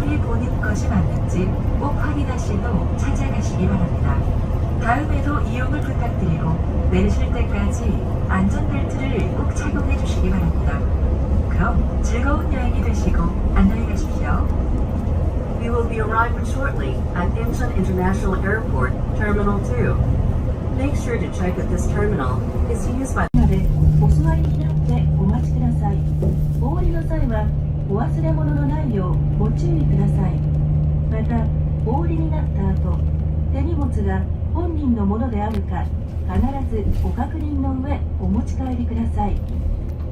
안전벨트를 본인 것이 맞는지 꼭 확인하시고 찾아가시기 바랍니다. 다음에도 이용을 부탁드리고 내리실 때까지 안전벨트를 꼭 착용해 주시기 바랍니다. 그럼 즐거운 여행이 되시고 안녕히 가십시오. We will be arriving shortly at Incheon International Airport, Terminal 2. Make sure to check if this terminal is used by までお座りになってお待ちください。お降りの際はお忘れ物のないようご注意ください。また、お降りになった後、手荷物が本人のものであるか必ずご確認の上お持ち帰りください。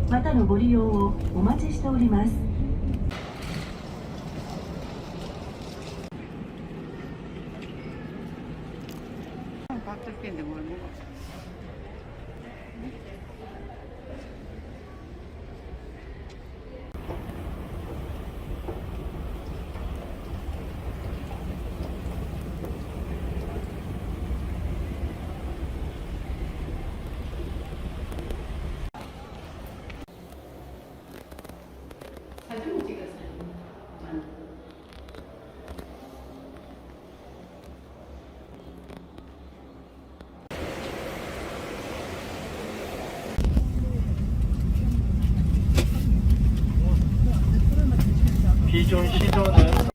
またのご利用をお待ちしております。밥들 깼는데 뭘 먹어? 사진 찍었어요. 기존 시도는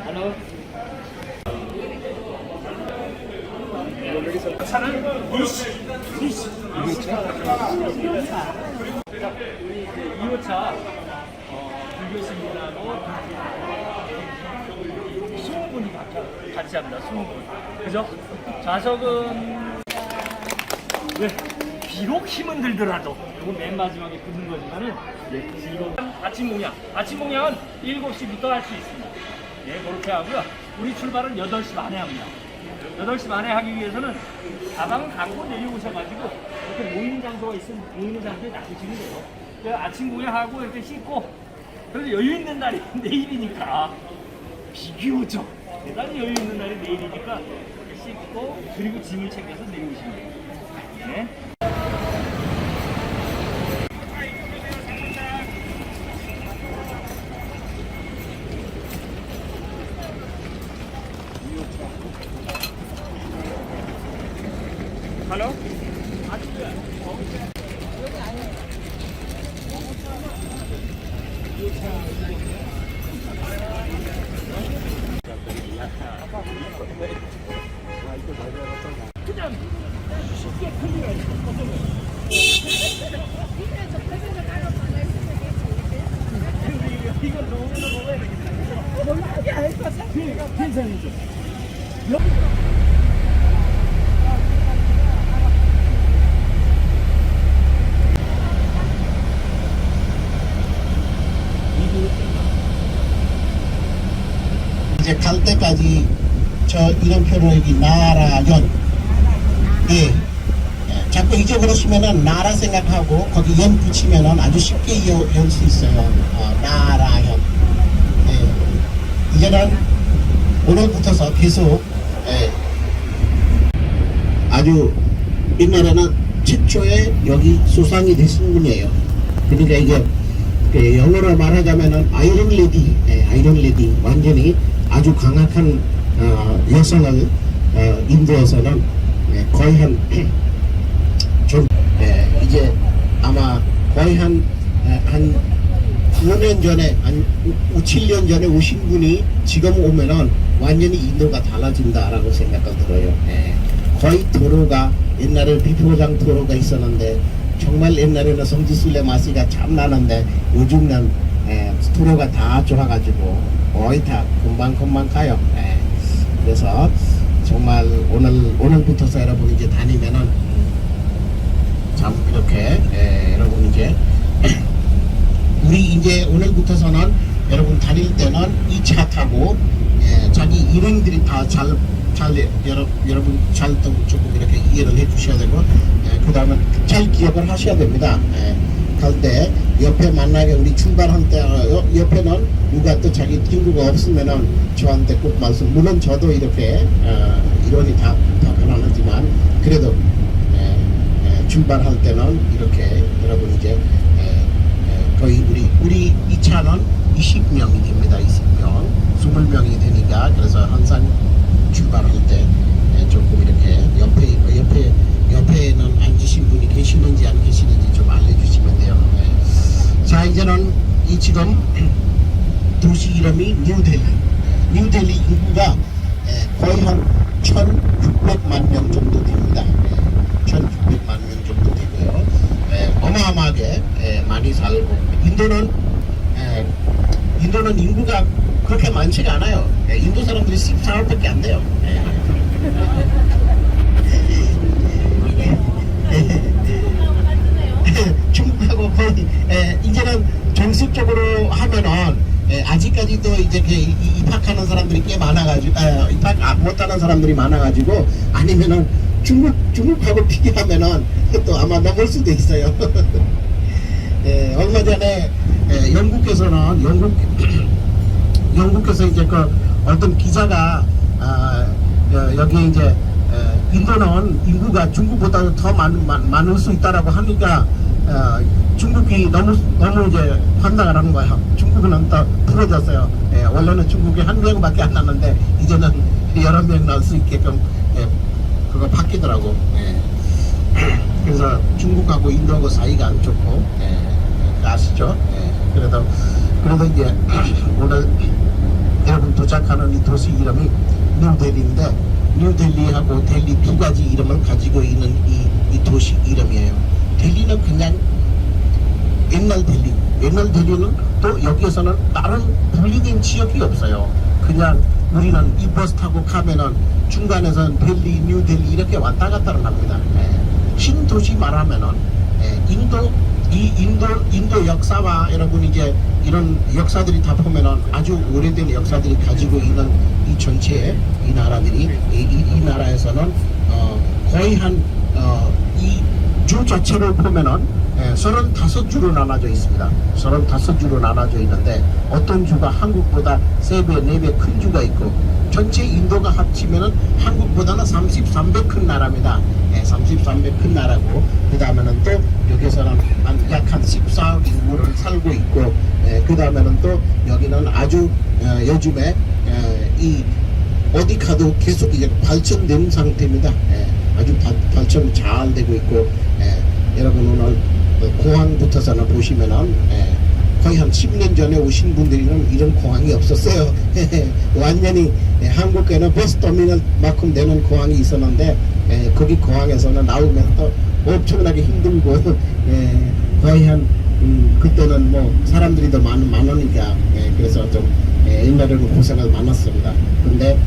Halo. 차는 루시 2호차 불교스님하고 20분이 같이 합니다. 20분. 그죠? 좌석은 네, 비록 힘은 들더라도 이거 맨 마지막에 붙는 거지만은 이거 아침 공양. 아침 공양은 7시부터 할 수 있습니다. 예, 그렇게 하고요. 우리 출발은 8시 반에 합니다. 8시 반에 하기 위해서는 가방을 갖고 내려오셔가지고 이렇게 모이는 장소가 있으면 모이는 장소에 놔두시면 돼요. 아침 공양하고 이렇게 씻고, 그래서 여유 있는 날이 내일이니까 비교적 대단히 여유 있는 날이 내일이니까 이렇게 씻고 그리고 짐을 챙겨서 내려오시면 돼요. 네. Hello? 그냥 쉽게 클리어해서 이거 너무 먹어야 되겠다. 몰라게 할것 같아. 괜찮으죠? 이제 갈 때까지 저 이름표로 여기 나라연, 예, 자꾸 잊어버리시면은 나라 생각하고 거기 연 붙이면은 아주 쉽게 열 수 있어요. 나라연. 예, 이제는 오늘부터서 계속 아주 옛날에는 최초에 여기 수상이 되신 분이에요. 그러니까 이게 영어로 말하자면은 아이런 레디, 완전히 아주 강력한 여성을 인도에서는 거의 좀 이제 아마 거의 한 5년 전에, 한 7년 전에 오신 분이 지금 오면은 완전히 인도가 달라진다라고 생각이 들어요. 거의 도로가 옛날에 비포장 도로가 있었는데 정말 옛날에는 성지순례 마시가 참 나는데 요즘은 도로가 다 좋아가지고 거의 다 금방 가요. 그래서 정말 오늘부터서 여러분 이제 다니면은 참 이렇게 여러분 이제 우리 이제 오늘부터서는 여러분 다닐 때는 이 차 타고 자기 일행들이 다 여러분 잘 조금 이렇게 이해를 해 주셔야 되고 그 다음에 잘 기억을 하셔야 됩니다. 갈 때 옆에 만나게 우리 출발할 때 옆에는 누가 또 자기 친구가 없으면은 저한테 꼭 말씀. 물론 저도 이렇게 이론이 다 가난하지만 그래도 출발할 때는 이렇게 여러분 이제 거의 우리 이 차는 20명이 됩니다. 20명, 20명이 되니까 그래서 항상 출발할 때 조금 이렇게 옆에는 앉으신 분이 계시는지 안 계시는지 좀 알려주시면 돼요. 자, 이제는 이 지금 도시 이름이 뉴델리. 뉴델리 인구가 거의 한 1,600만 명 정도 됩니다. 1,600만 명 정도 되고요. 어마어마하게 많이 살고 인도는 인구가 그렇게 많지가 않아요. 인도 사람들이 14억밖에 안 돼요. 중국하고 거의 이제는 정식적으로 하면은 아직까지도 이제 입학하는 사람들이 꽤 많아가지고 입학 못하는 사람들이 많아가지고 아니면은 중국하고 비교하면은 또 아마 넘을 수도 있어요. 얼마 전에 영국에서 이제 그 어떤 기자가 여기 이제 인도는 인구가 중국보다 더 많을 수 있다라고 하니까 중국이 너무 이제 판단을 하는 거예요. 중국은 더 풀어졌어요. 원래는 중국이 한 명밖에 안 났는데 이제는 여러 명 날 수 있게끔 그거 바뀌더라고. 그래서 중국하고 인도하고 사이가 안 좋고 아시죠? 그래도 이제 오늘 여러분 도착하는 이 도시 이름이 뉴델리인데 뉴델리하고 델리 두 가지 이름을 가지고 있는 이 도시 이름이에요. 델리는 그냥 옛날 델리는 또 여기에서는 다른 분리된 지역이 없어요. 그냥 우리는 이 버스 타고 가면은 중간에서는 델리, 뉴델리 이렇게 왔다 갔다를 합니다. 신도시 말하면은 인도 역사와 여러분 이제 이런 역사들이 다 보면은 아주 오래된 역사들이 가지고 있는 이 전체 이 나라들이 이 나라에서는 거의 한 이 주 자체를 보면은 35주로 나눠져 있습니다. 35주로 나눠져 있는데 어떤 주가 한국보다 3배, 4배 큰 주가 있고 전체 인도가 합치면은 한국보다는 33배 큰 나라입니다. 33배 큰 나라고 그 다음에는 또 여기서는 약 한 14억 인구를 살고 있고 그 다음에는 또 여기는 아주 요즘에 이 어디 가도 계속 이제 발전된 상태입니다. 아주 발전 잘 되고 있고 여러분 오늘 공항부터서는 보시면은 거의 한 10년 전에 오신 분들이는 이런 공항이 없었어요. 완전히 한국에는 버스 터미널만큼 되는 공항이 있었는데 거기 공항에서는 나오면 또 엄청나게 힘들고 거의 한 그때는 뭐 사람들이 더 많으니까 그래서 좀 옛날에는 고생을 많았습니다. 근데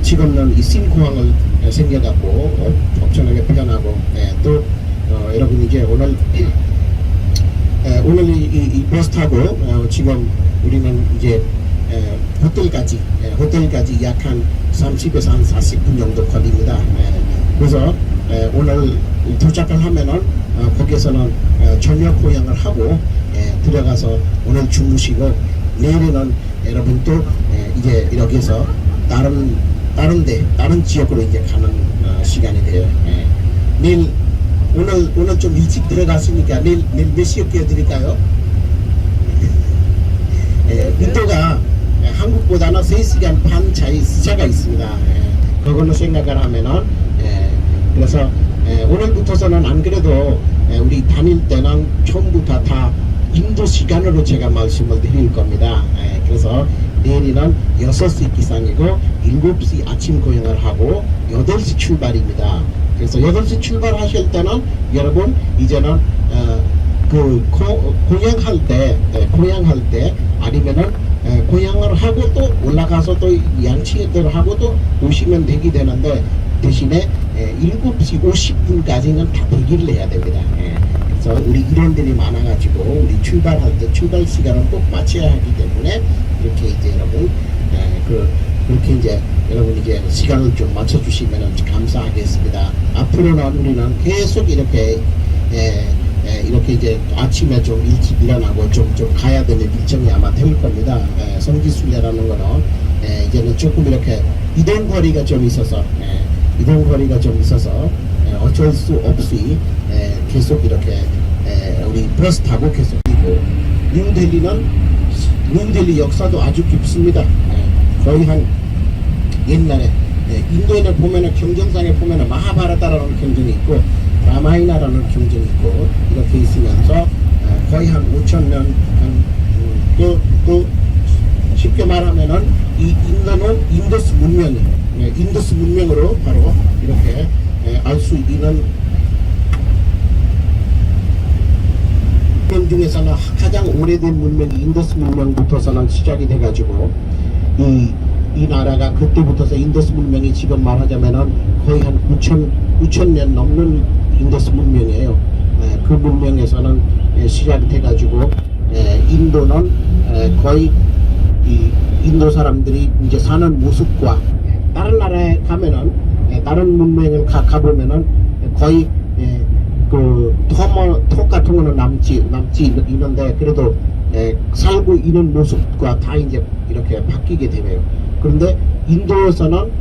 지금은 이 신공항을 생겨갖고 엄청나게 편하고 또 여러분 이제 오늘 이 버스 타고 지금 우리는 이제 호텔까지 약 한 30에서 한 40분 정도 걸립니다. 그래서 오늘 도착을 하면은 거기에서는 저녁 고향을 하고 들어가서 오늘 주무시고 내일은 여러분 또 이제 여기서 다른 지역으로 이제 가는 시간이 돼요. 내일 오늘 좀 일찍 들어갔으니까 내일 몇 시에 깨워드릴까요? 인도가 한국보다는 3시간 반 차이 시차가 있습니다. 그거는 생각을 하면은 그래서 오늘부터서는 안 그래도 우리 다닐 때는 처음부터 다 인도 시간으로 제가 말씀을 드릴 겁니다. 그래서 내일은 6시 기상이고 7시 아침 고향을 하고 8시 출발입니다. 그래서 8시 출발하실 때는 여러분 이제는 고향할 때 아니면은 고향을 하고 또 올라가서 또 양치들 하고 또 오시면 되는데 대신에 7시 50분까지는 다 대기를 해야 됩니다. 그래서 우리 일원들이 많아가지고 우리 출발할 때 출발 시간을 꼭 맞춰야 하기 때문에 이렇게 이제 여러분 그렇게 이제 여러분 이제 시간을 좀 맞춰주시면 감사하겠습니다. 앞으로는 우리는 계속 이렇게 이렇게 이제 아침에 좀 일찍 일어나고 좀 가야 되는 일정이 아마 될 겁니다. 성지순례라는 거는 이제는 조금 이렇게 이동거리가 좀 있어서 어쩔 수 없이 계속 이렇게 우리 버스 타고 계속 뛰고 뉴델리 역사도 아주 깊습니다. 거의 한 옛날에 인도에 보면은 경전상에 보면은 마하바라타라는 경전이 있고 라마이나라는 경전이 있고 이렇게 있으면서 거의 한 5,000년 또 쉽게 말하면은 이 인도는 인더스 문명이에요. 인더스 문명으로 바로 이렇게 알 수 있는 문명 중에서는 가장 오래된 문명이 인더스 문명부터서는 시작이 돼가지고 이 나라가 그때부터서 인더스 문명이 지금 말하자면은 거의 한 9,000년 넘는 인더스 문명이에요. 그 문명에서는 시작이 돼가지고 인도는 거의 이 인도 사람들이 이제 사는 모습과 다른 나라에 가면은 다른 문명을 가보면은 거의 톱 같은 거는 남지 있는데 그래도 살고 있는 모습과 다 이제 이렇게 바뀌게 되네요. 그런데 인도에서는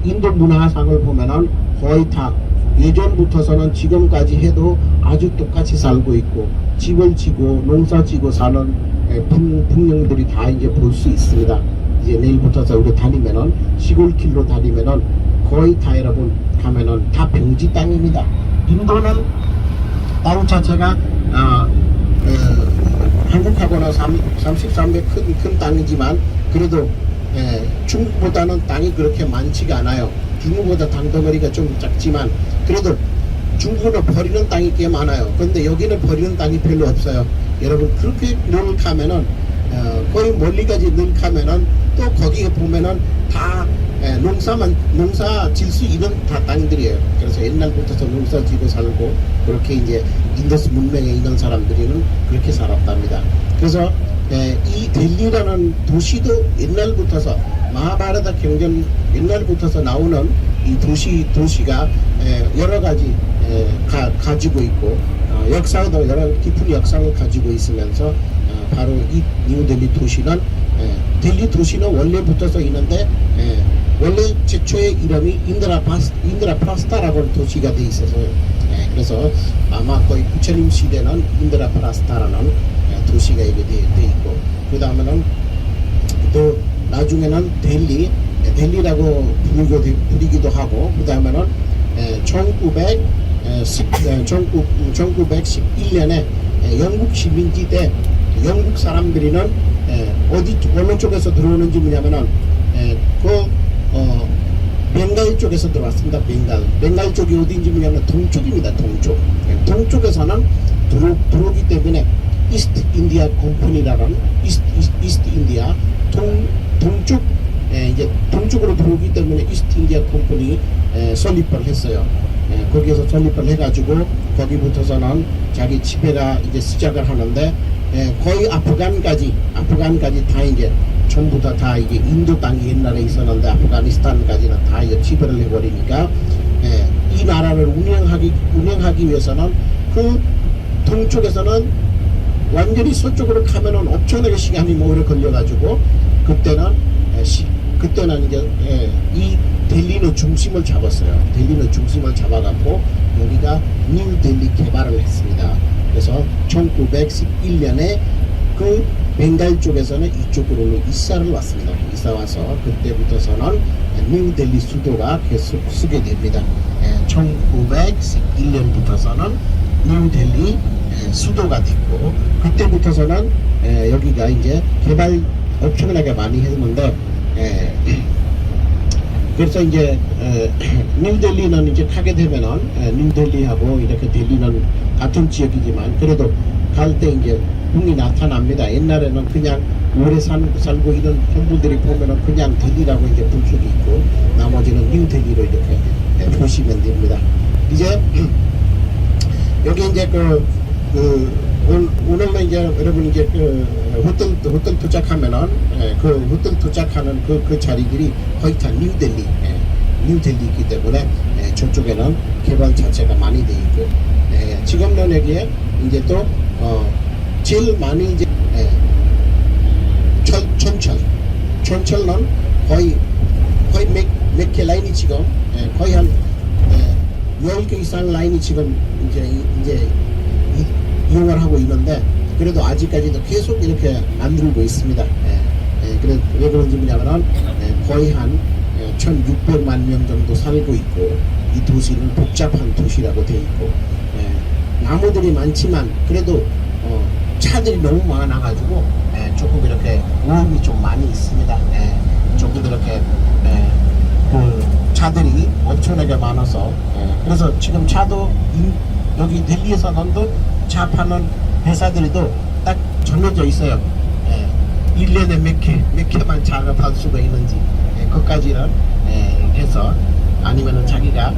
인도 문화상을 보면은 거의 다 예전부터서는 지금까지 해도 아주 똑같이 살고 있고 집을 지고 농사 지고 사는 풍경들이 다 이제 볼 수 있습니다. 이제 내일부터서 우리 다니면은 시골길로 다니면은 거의 다 여러분 가면은 다 평지 땅입니다. 인도는 땅 자체가 한국하고는 33배 큰 땅이지만 그래도 중국보다는 땅이 그렇게 많지가 않아요. 중국보다 땅덩어리가 좀 작지만 그래도 중국은 버리는 땅이 꽤 많아요. 그런데 여기는 버리는 땅이 별로 없어요. 여러분 그렇게 늘 가면은 거의 멀리까지 늘 가면은 또 거기에 보면은 다 농사 질 수 있는 다 땅들이에요. 그래서 옛날부터 농사 지고 살고 그렇게 이제 인더스 문명에 있는 사람들은 그렇게 살았답니다. 그래서 이 델리라는 도시도 옛날부터서 마하바라타 경전 옛날부터서 나오는 이 도시가 여러 가지 가지고 있고 역사도 여러 깊은 역사를 가지고 있으면서 바로 이 뉴델리 도시는 델리 도시는 원래부터서 있는데 원래 최초의 이름이 인드라프라스타라는 도시가 돼 있어서요. 그래서 아마 거의 부처님 시대는 인드라프라스타라는 도시가 이게 돼 있고 그 다음에는 또 나중에는 델리라고 부르기도 하고 그 다음에는 1911년에 영국 시민지 때 영국 사람들이는 어느 쪽에서 들어오는지 뭐냐면은 벵갈 쪽에서 들어왔습니다. 벵갈 쪽이 어디인지 뭐냐면 동쪽입니다. 동쪽에서는 들어오기 때문에 이스트 인디아 컴퍼니라는 이스트 인디아 동쪽 이제 동쪽으로 들어오기 때문에 이스트 인디아 컴퍼니 설립을 했어요. 거기에서 설립을 해가지고 거기부터서는 자기 지배가 이제 시작을 하는데 거의 아프간까지 다 이제 전부 다 이게 인도 땅이 옛날에 있었는데 아프가니스탄까지는 다 이제 지배를 해버리니까 이 나라를 운영하기 위해서는 그 동쪽에서는 완전히 서쪽으로 가면은 엄청나게 시간이 오래 걸려가지고 그때는 이제 이 델리는 중심을 잡았어요. 델리는 중심을 잡아갖고 여기가 뉴델리 개발을 했습니다. 그래서 1911년에 그 벵갈 쪽에서는 이쪽으로 이사를 왔습니다. 이사 와서 그때부터서는 뉴델리 수도가 계속 쓰게 됩니다. 1911년부터서는 뉴델리 수도가 됐고 그때부터서는 여기가 이제 개발 엄청나게 많이 했는데 그래서 이제 뉴델리는 이제 가게 되면은 뉴델리하고 이렇게 델리는 같은 지역이지만 그래도 갈 때 이제 흥이 나타납니다. 옛날에는 그냥 오래 살고 있는 분들이 보면은 그냥 델리라고 이제 볼 수도 있고 나머지는 뉴델리로 이렇게 보시면 됩니다. 이제 여기 이제 오늘은 이제 여러분 이제 호텔 도착하면은 그 호텔 도착하는 그 자리들이 거의 다 뉴델리이기 때문에 저쪽에는 개발 자체가 많이 돼 있고 지금은 엄청나게 이제 또 제일 많이 이제 촌철은 거의 몇 개 라인이 지금 거의 한 10개 이상 라인이 지금 이제 이용을 하고 있는데 그래도 아직까지도 계속 이렇게 만들고 있습니다. 그래 왜 그런지 뭐냐면은 거의 한 1,600만 명 정도 살고 있고 이 도시는 복잡한 도시라고 돼 있고 나무들이 많지만 그래도 차들이 너무 많아가지고 조금 이렇게 오염이 좀 많이 있습니다. 조금 이렇게 그 차들이 엄청나게 많아서 그래서 지금 차도 여기 델리에서는 차 파는 회사들도 딱 정해져 있어요. 1년에 몇 개만 작업할 수가 있는지 그것까지는 해서 아니면은 자기가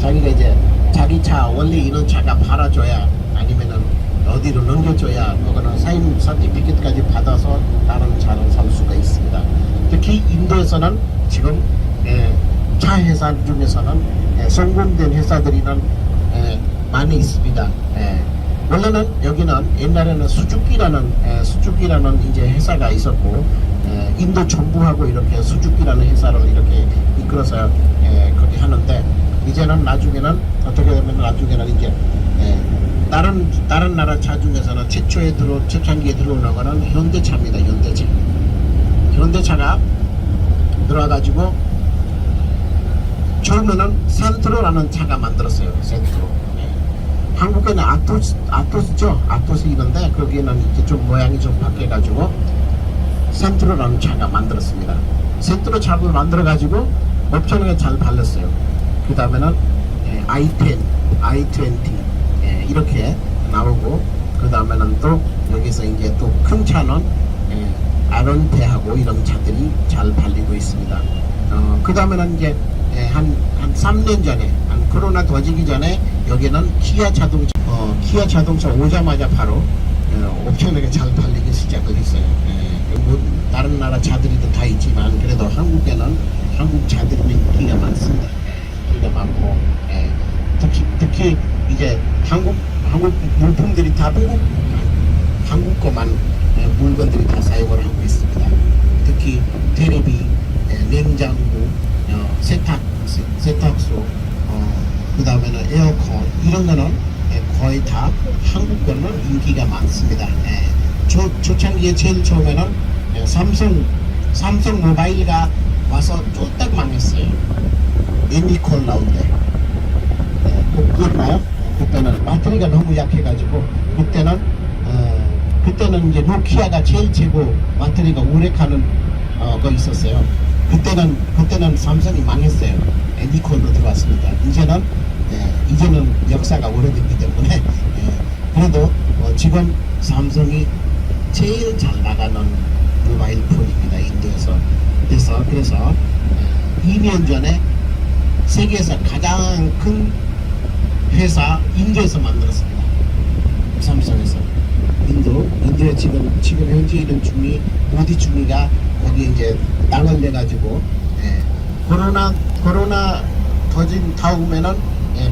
이제 자기 차 원래 있는 차가 팔아줘야 아니면은 어디로 넘겨줘야 그거는 사임 서티피켓까지 받아서 다른 차를 살 수가 있습니다. 특히 인도에서는 지금 차 회사 중에서는 성공된 회사들이는 많이 있습니다. 원래는 여기는 옛날에는 수주기라는 이제 회사가 있었고 인도 정부하고 이렇게 수주기라는 회사를 이렇게 이끌어서 그렇게 하는데 이제는 나중에는 어떻게 되면 나중에는 이제 다른 나라 차 중에서는 최초창기에 들어오는 거는 현대차입니다. 현대차가 들어와가지고 처음에는 센트로라는 차가 만들었어요. 센트로. 한국에는 아토스죠. 아토스 있는데 거기는 이제 좀 모양이 좀 바뀌어가지고 센트로라는 차가 만들었습니다. 센트로 차를 만들어가지고 엄청나게 잘 팔렸어요. 그 다음에는 i10, i20 이렇게 나오고 그 다음에는 또 여기서 이제 또 큰 차는 아론테하고 이런 차들이 잘 팔리고 있습니다. 그 다음에는 이제 한 3년 전에 코로나 터지기 전에 여기는 키아 자동차 오자마자 바로 엄청나게 잘 팔리기 시작을 했어요. 뭐 다른 나라 차들이도 다 있지만 그래도 한국에는 한국 차들이 인기가 많습니다. 인기가 많고 특히 이제 한국 물품들이 다 한국 거만 물건들이 다 사용을 하고 있습니다. 특히 테레비, 냉장고, 세탁소, 그 다음에는 에어컨 이런 거는 거의 다 한국 거는 인기가 많습니다. 초창기에 제일 처음에는 삼성 모바일가 와서 쫄딱 망했어요. 애니콜 나올 때. 기억나요? 그때는 배터리가 너무 약해가지고 그때는 이제 노키아가 제일 최고 배터리가 오래 가는 거 있었어요. 그때는 삼성이 망했어요. 애니콜로 들어왔습니다. 이제는 역사가 오래됐기 때문에 그래도 지금 삼성이 제일 잘 나가는 모바일 폰입니다. 인도에서. 그래서 2년 전에 세계에서 가장 큰 회사 인도에서 만들었습니다. 삼성에서. 인도에 지금 현재 있는 중위 모디 중위가 거기 이제 땅을 내가지고 코로나 터진 다음에는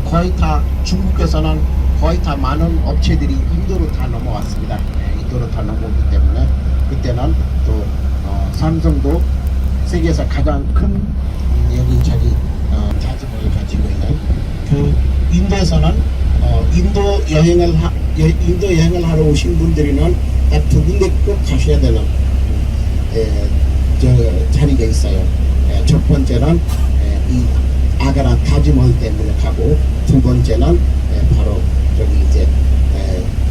거의 다 중국에서는 거의 다 많은 업체들이 인도로 다 넘어왔습니다. 인도로 다 넘어오기 때문에 그때는 또 삼성도 세계에서 가장 큰 여기 자기 자주를 가지고 있는 그 인도에서는 인도 여행을 하러 오신 분들이는 딱 두 군데 꼭 가셔야 되는 자리가 있어요. 첫 번째는 이 아가라 타지몰 때문에 가고 두 번째는 바로 저기 이제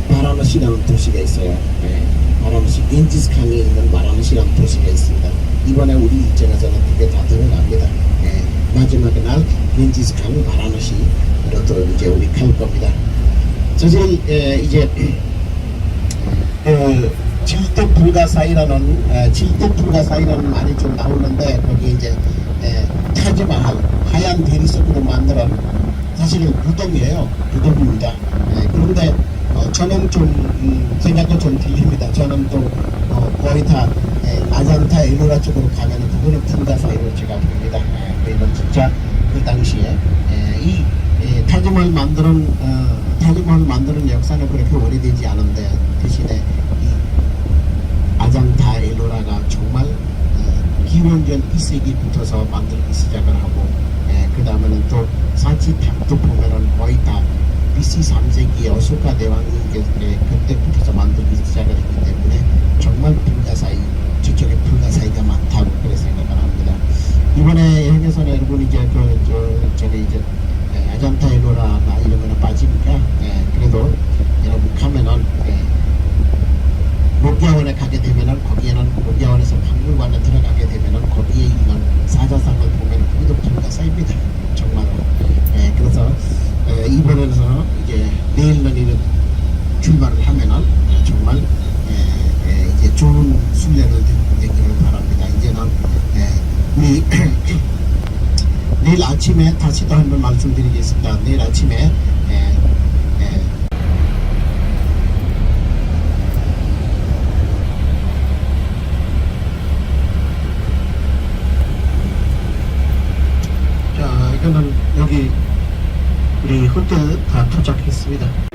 바라나시라는 도시가 있어요. 바라나시 겐지스칸에 있는 바라나시라는 도시가 있습니다. 이번에 우리 일정에서는 그게 다 들어갑니다. 마지막 날 겐지스칸 바라나시로 또 이제 우리 갈 겁니다. 사실 이제 질도 불가사의라는 말이 좀 나오는데 거기 이제 타지마할 하얀 대리석으로 만든 사실은 무덤이에요. 무덤입니다. 그런데 저는 좀 생각도 좀 틀립니다. 저는 또 거의 다 아잔타 엘로라 쪽으로 가면은 그거는 불가사의로 제가 봅니다. 그리고 진짜 그 당시에 이 타지마할 만드는 타지마할 만드는 역사는 그렇게 오래되지 않은데 대신에 이 아장타 엘로라가 정말 기원전 2세기부터서 만들기 시작을 하고 그 다음에는 또 사치탑도 보면은 거의 다 BC 3세기에 어소카 대왕이 그때부터 만들기 시작을 했기 때문에 정말 불가사의 저쪽에 불가사의가 많다고 그렇게 생각을 합니다. 이번에 여행에서는 여러분 이제 저기 이제 아잔타 엘로라나 이런 거는 빠지니까 그래도 여러분 가면은 목야원에 가게 되면은 거기에는 목야원에서 박물관에 들어가게 되면은 거기에 있는 사자상을 보면 거기도 불가사입니다. 정말로. 그래서 이번에서 이제 내일은 이런 출발을 하면은 정말 이제 좋은 순례를 되기를 바랍니다. 이제는 우리 내일 아침에 다시 또 한번 말씀드리겠습니다. 내일 아침에 자 이거는 여기 우리 호텔 다 도착했습니다.